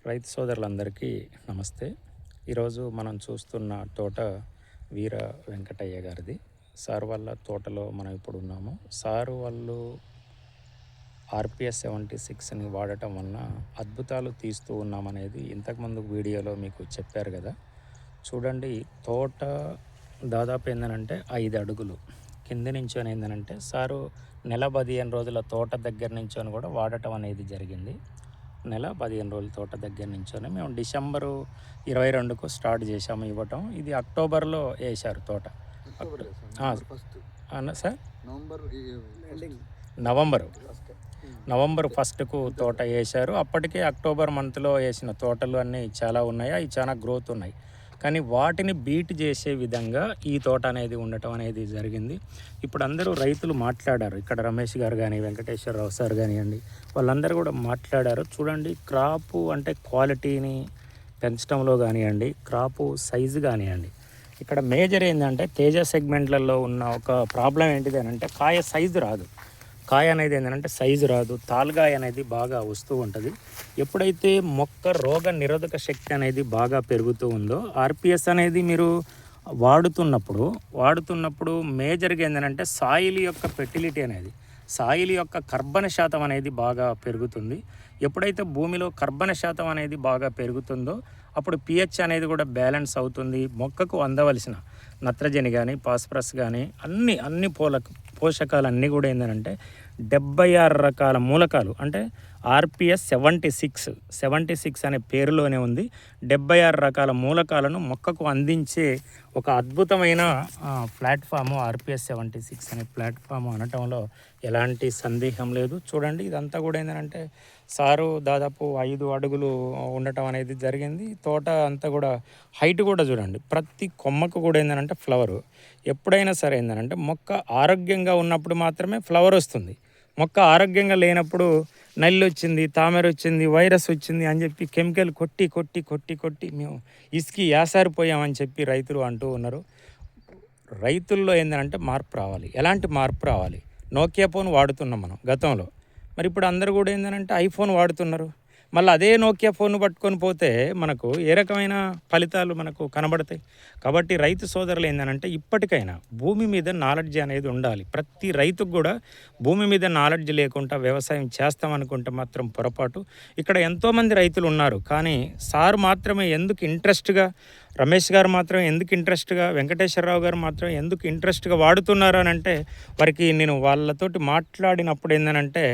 రైతు సోదరులందరికీ నమస్తే. ఈరోజు మనం చూస్తున్న తోట వీర వెంకటయ్య గారిది. సార్ వాళ్ళ తోటలో మనం ఇప్పుడు ఉన్నాము. సారు వాళ్ళు ఆర్పిఎస్ 76ని వాడటం వలన అద్భుతాలు తీస్తూ ఉన్నామనేది ఇంతకుముందు వీడియోలో మీకు చెప్పారు కదా. చూడండి, తోట దాదాపు ఏంటంటే 5 అడుగులు కింది నుంచొని ఏంటంటే సారు నెల 15 రోజుల తోట దగ్గర నుంచొని కూడా వాడటం అనేది జరిగింది. నెల 15 రోజుల తోట దగ్గర నుంచొని మేము డిసెంబరు 22కు స్టార్ట్ చేసాము ఇవ్వటం. ఇది అక్టోబర్లో వేశారు తోట. సార్ నవంబర్ 1కు తోట వేశారు. అప్పటికే అక్టోబర్ మంత్లో వేసిన తోటలు అన్నీ చాలా ఉన్నాయి. అవి చాలా గ్రోత్ ఉన్నాయి. కానీ వాటిని బీట్ చేసే విధంగా ఈ తోట అనేది ఉండటం అనేది జరిగింది. ఇప్పుడు అందరూ రైతులు మాట్లాడారు. ఇక్కడ రమేష్ గారు కానీ, వెంకటేశ్వరరావు సార్ కానివ్వండి, వాళ్ళందరూ కూడా మాట్లాడారు. చూడండి, క్రాపు అంటే క్వాలిటీని పెంచడంలో కానివ్వండి, క్రాపు సైజు కానివ్వండి, ఇక్కడ మేజర్ ఏంటంటే తేజ సెగ్మెంట్లలో ఉన్న ఒక ప్రాబ్లం ఏంటిది అని అంటే కాయ సైజు రాదు. కాయ అనేది ఏంటంటే సైజు రాదు, తాలుగాయ అనేది బాగా వస్తూ ఉంటుంది. ఎప్పుడైతే మొక్క రోగ నిరోధక శక్తి అనేది బాగా పెరుగుతూ ఉందో, ఆర్పిఎస్ అనేది మీరు వాడుతున్నప్పుడు మేజర్గా ఏంటంటే సాయిల్ యొక్క ఫెర్టిలిటీ అనేది, సాయిల్ యొక్క కర్బన శాతం అనేది బాగా పెరుగుతుంది. ఎప్పుడైతే భూమిలో కర్బన శాతం అనేది బాగా పెరుగుతుందో అప్పుడు పిహెచ్ అనేది కూడా బ్యాలెన్స్ అవుతుంది. మొక్కకు అందవలసిన నత్రజని కానీ, ఫాస్ఫరస్ కానీ అన్ని పోషకాలు అన్నీ కూడా ఏంటంటే 76 రకాల మూలకాలు, అంటే ఆర్పిఎస్ 76 అనే పేరులోనే ఉంది. 76 రకాల మూలకాలను మొక్కకు అందించే ఒక అద్భుతమైన ప్లాట్ఫాము ఆర్పిఎస్ 76 అనే ప్లాట్ఫామ్ అనటంలో ఎలాంటి సందేహం లేదు. చూడండి, ఇదంతా కూడా ఏంటంటే సారు దాదాపు 5 అడుగులు ఉండటం అనేది జరిగింది. తోట అంతా కూడా హైట్ కూడా చూడండి, ప్రతి కొమ్మకు కూడా ఏంటంటే ఫ్లవరు. ఎప్పుడైనా సరే ఏంటంటే మొక్క ఆరోగ్యంగా ఉన్నప్పుడు మాత్రమే ఫ్లవర్ వస్తుంది. మొక్క ఆరోగ్యంగా లేనప్పుడు నల్లి వచ్చింది, తామర వచ్చింది, వైరస్ వచ్చింది అని చెప్పి కెమికల్ కొట్టి మేము ఇసుకి యాసారిపోయామని చెప్పి రైతులు అంటూ ఉన్నారు. రైతుల్లో ఏంటంటే మార్పు రావాలి. ఎలాంటి మార్పు రావాలి? నోకియా ఫోన్ వాడుతున్నాం మనం గతంలో, మరి ఇప్పుడు అందరూ కూడా ఏంటంటే ఐఫోన్ వాడుతున్నారు. మళ్ళీ అదే నోకియా ఫోన్ పట్టుకొని పోతే మనకు ఏ రకమైన ఫలితాలు మనకు కనబడతాయి? కాబట్టి రైతు సోదరులు ఏంటంటే ఇప్పటికైనా భూమి మీద నాలెడ్జ్ అనేది ఉండాలి. ప్రతి రైతుకు కూడా భూమి మీద నాలెడ్జ్ లేకుండా వ్యవసాయం చేస్తామనుకుంటే మాత్రం పొరపాటు. ఇక్కడ ఎంతోమంది రైతులు ఉన్నారు, కానీ సార్ మాత్రమే ఎందుకు ఇంట్రెస్ట్గా, రమేష్ గారు మాత్రం ఎందుకు ఇంట్రెస్ట్గా, వెంకటేశ్వరరావు గారు మాత్రం ఎందుకు ఇంట్రెస్ట్గా వాడుతున్నారు అని అంటే, వారికి నేను వాళ్ళతోటి మాట్లాడినప్పుడు ఏంటంటే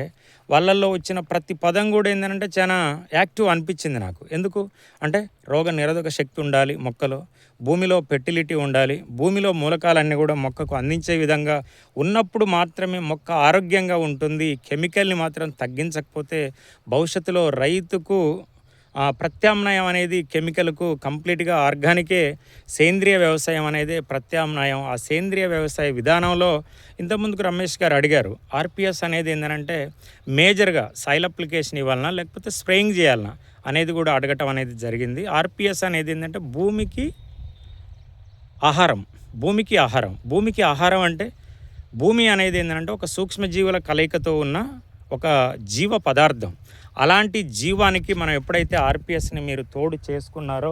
వాళ్ళల్లో వచ్చిన ప్రతి పదం కూడా ఏంటంటే చాలా యాక్టివ్ అనిపించింది నాకు. ఎందుకు అంటే రోగ నిరోధక శక్తి ఉండాలి మొక్కలో, భూమిలో ఫెర్టిలిటీ ఉండాలి, భూమిలో మూలకాలన్నీ కూడా మొక్కకు అందించే విధంగా ఉన్నప్పుడు మాత్రమే మొక్క ఆరోగ్యంగా ఉంటుంది. కెమికల్ని మాత్రం తగ్గించకపోతే భవిష్యత్తులో రైతుకు ప్రత్యామ్నాయం అనేది కెమికల్కు కంప్లీట్గా ఆర్గానికే, సేంద్రియ వ్యవసాయం అనేది ప్రత్యామ్నాయం. ఆ సేంద్రియ వ్యవసాయ విధానంలో ఇంతకుముందుకు రమేష్ గారు అడిగారు, ఆర్పిఎస్ అనేది ఏంటంటే మేజర్గా సాయిల్ అప్లికేషన్ ఇవ్వాలన్నా లేకపోతే స్ప్రేయింగ్ చేయాలన్నా అనేది కూడా అడగటం అనేది జరిగింది. ఆర్పిఎస్ అనేది ఏంటంటే భూమికి ఆహారం అంటే భూమి అనేది ఏంటంటే ఒక సూక్ష్మజీవుల కలయికతో ఉన్న ఒక జీవ పదార్థం. అలాంటి జీవానికి మనం ఎప్పుడైతే ఆర్పిఎస్ని మీరు తోడు చేసుకున్నారో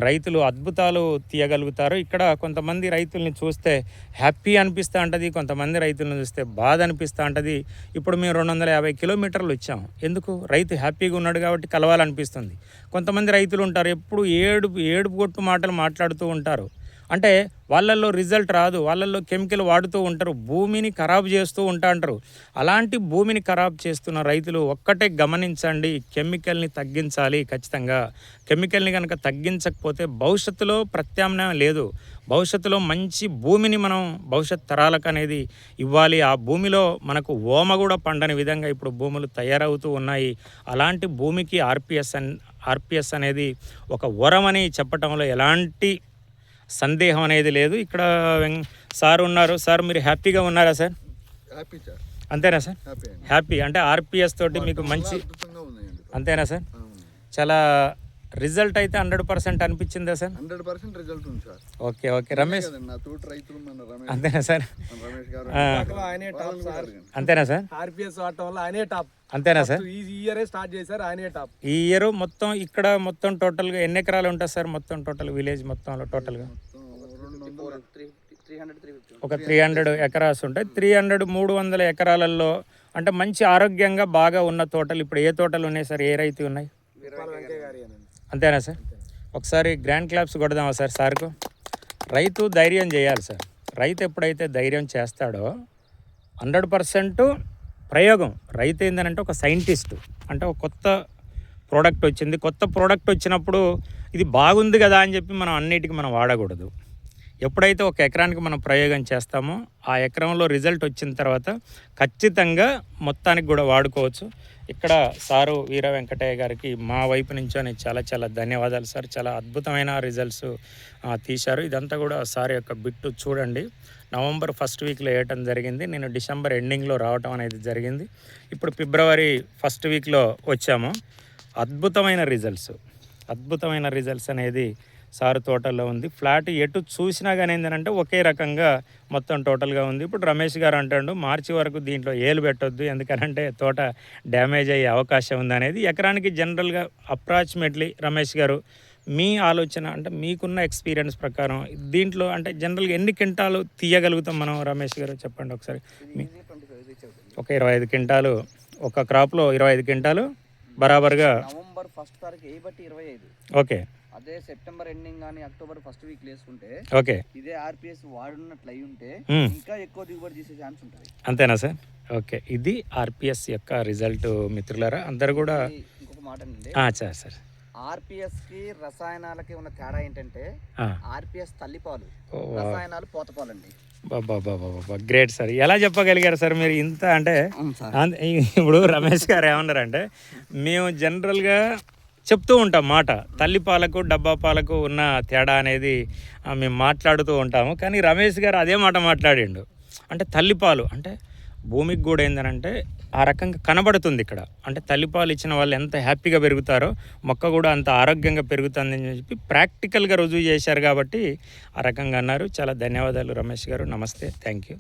రైతులు అద్భుతాలు తీయగలుగుతారు. ఇక్కడ కొంతమంది రైతుల్ని చూస్తే హ్యాపీ అనిపిస్తూ ఉంటుంది, కొంతమంది రైతులను చూస్తే బాధ అనిపిస్తూ ఉంటుంది. ఇప్పుడు మేము 250 కిలోమీటర్లు వచ్చాం. ఎందుకు? రైతు హ్యాపీగా ఉన్నాడు కాబట్టి కలవాలనిపిస్తుంది. కొంతమంది రైతులు ఉంటారు, ఎప్పుడు ఏడుపు కొట్టు మాటలు మాట్లాడుతూ ఉంటారు. అంటే వాళ్ళల్లో రిజల్ట్ రాదు, వాళ్ళల్లో కెమికల్ వాడుతూ ఉంటారు, భూమిని ఖరాబు చేస్తూ ఉంటారు. అలాంటి భూమిని ఖరాబు చేస్తున్న రైతులు ఒక్కటే గమనించండి, కెమికల్ని తగ్గించాలి. ఖచ్చితంగా కెమికల్ని కనుక తగ్గించకపోతే భవిష్యత్తులో ప్రత్యామ్నాయం లేదు. భవిష్యత్తులో మంచి భూమిని మనం భవిష్యత్ తరాలకు అనేది ఇవ్వాలి. ఆ భూమిలో మనకు ఓమ కూడా పండని విధంగా ఇప్పుడు భూములు తయారవుతూ ఉన్నాయి. అలాంటి భూమికి ఆర్పిఎస్ అనేది ఒక వరం అని చెప్పటంలో ఎలాంటి సందేహం అనేది లేదు. ఇక్కడ సార్ ఉన్నారు. సార్, మీరు హ్యాపీగా ఉన్నారా సార్? అంతేనా సార్? హ్యాపీ అంటే ఆర్పిఎస్ తోటి మీకు మంచి, అంతేనా సార్? చాలా రిజల్ట్ అయితే 100% అనిపించిందా సార్? 100% రిజల్ట్ ఉంది సార్. Okay okay. రమేష్ నా తోటి రైతులు మన రమేష్ అంతేనా సార్? రమేష్ గారు ఆయనే టాప్ సార్. అంతేనా సార్? ఆర్పిఎస్ వాడటం వల్ల ఆయనే టాప్. అంతేనా సార్? ఈ ఇయర్ స్టార్ట్ చేశారు, ఆయనే టాప్. ఈ ఇయర్ మొత్తం ఇక్కడ మొత్తం టోటల్గా ఎన్ని ఎకరాలు ఉంటుంది సార్? మొత్తం టోటల్ విలేజ్ మొత్తంలో టోటల్గా ఒక 300 ఎకరాస్ ఉంటాయి. 300 ఎకరాలలో అంటే మంచి ఆరోగ్యంగా బాగా ఉన్న తోటలు ఇప్పుడు ఏ తోటలు ఉన్నాయి సార్? ఏ రైతు ఉన్నాయి? అంతేనా సార్? ఒకసారి గ్రాండ్ క్లాప్స్ కొడదామా సార్ సార్కు? రైతు ధైర్యం చేయాలి సార్. రైతు ఎప్పుడైతే ధైర్యం చేస్తాడో 100% ప్రయోగం. రైతు ఏంటంటే ఒక సైంటిస్ట్, అంటే ఒక కొత్త ప్రోడక్ట్ వచ్చింది. కొత్త ప్రోడక్ట్ వచ్చినప్పుడు ఇది బాగుంది కదా అని చెప్పి మనం అన్నిటికీ మనం వాడకూడదు. ఎప్పుడైతే ఒక ఎకరానికి మనం ప్రయోగం చేస్తామో ఆ ఎకరంలో రిజల్ట్ వచ్చిన తర్వాత ఖచ్చితంగా మొత్తానికి కూడా వాడుకోవచ్చు. ఇక్కడ సారు వీర వెంకటయ్య గారికి మా వైపు నుంచో చాలా చాలా ధన్యవాదాలు సార్. చాలా అద్భుతమైన రిజల్ట్స్ తీశారు. ఇదంతా కూడా సార్ యొక్క బిట్టు చూడండి. నవంబర్ 1st వీక్లో వేయటం జరిగింది. నేను డిసెంబర్ ఎండింగ్లో రావటం అనేది జరిగింది. ఇప్పుడు ఫిబ్రవరి 1st వీక్లో వచ్చాము. అద్భుతమైన రిజల్ట్స్ అనేది సారు తోటల్లో ఉంది. ఫ్లాట్ ఎటు చూసినా కానీ ఏంటంటే ఒకే రకంగా మొత్తం టోటల్గా ఉంది. ఇప్పుడు రమేష్ గారు అంటాడు మార్చి వరకు దీంట్లో ఏలు పెట్టొద్దు, ఎందుకనంటే తోట డ్యామేజ్ అయ్యే అవకాశం ఉంది అనేది. ఎకరానికి జనరల్గా అప్రాక్సిమేట్లీ రమేష్ గారు మీ ఆలోచన అంటే మీకున్న ఎక్స్పీరియన్స్ ప్రకారం దీంట్లో అంటే జనరల్గా ఎన్ని క్వింటాలు తీయగలుగుతాం మనం? రమేష్ గారు చెప్పండి ఒకసారి. ఒక 25 క్వింటాలు ఒక క్రాప్లో 25 క్వింటాలు బరాబర్గా నవంబర్ 1st తారీఖు వేయబట్టి 25. ఓకే. అదే సెప్టెంబర్ ఎండింగ్ కానీ అక్టోబర్ 1st వీక్ వేసుకుంటే ఓకే ఇదే ఆర్పిఎస్ వాడున్నట్లు అయి ఉంటే ఇంకా ఎక్కువ దిగుబడి చేసే ఛాన్స్ ఉంటుంది. అంతేనా సార్? ఓకే. ఇది ఆర్పిఎస్ యొక్క రిజల్ట్ మిత్రులారా. అందరు కూడా ఇంకొక మాట అండి సార్, ఆర్పిఎస్ కి రసాయనాలకి ఉన్న తేడా ఏంటంటే ఆర్పిఎస్ తల్లిపాలు, రసాయనాలు పోతపాలు అండి. బాబా గ్రేట్ సార్. ఎలా చెప్పగలిగారు సార్ మీరు ఇంత? అంటే ఇప్పుడు రమేష్ గారు ఏమన్నారంటే మేము జనరల్గా చెప్తూ ఉంటాం మాట, తల్లిపాలకు డబ్బా పాలకు ఉన్న తేడా అనేది మేము మాట్లాడుతూ ఉంటాము. కానీ రమేష్ గారు అదే మాట మాట్లాడిండు. అంటే తల్లిపాలు అంటే భూమికి కూడా ఏంటంటే ఆ రకంగా కనబడుతుంది ఇక్కడ. అంటే తల్లిపాలు ఇచ్చిన వాళ్ళు ఎంత హ్యాపీగా పెరుగుతారో మొక్క కూడా అంత ఆరోగ్యంగా పెరుగుతుందని చెప్పి ప్రాక్టికల్గా రుజువు చేశారు కాబట్టి ఆ రకంగా అన్నారు. చాలా ధన్యవాదాలు రమేష్ గారు. నమస్తే. Thank you.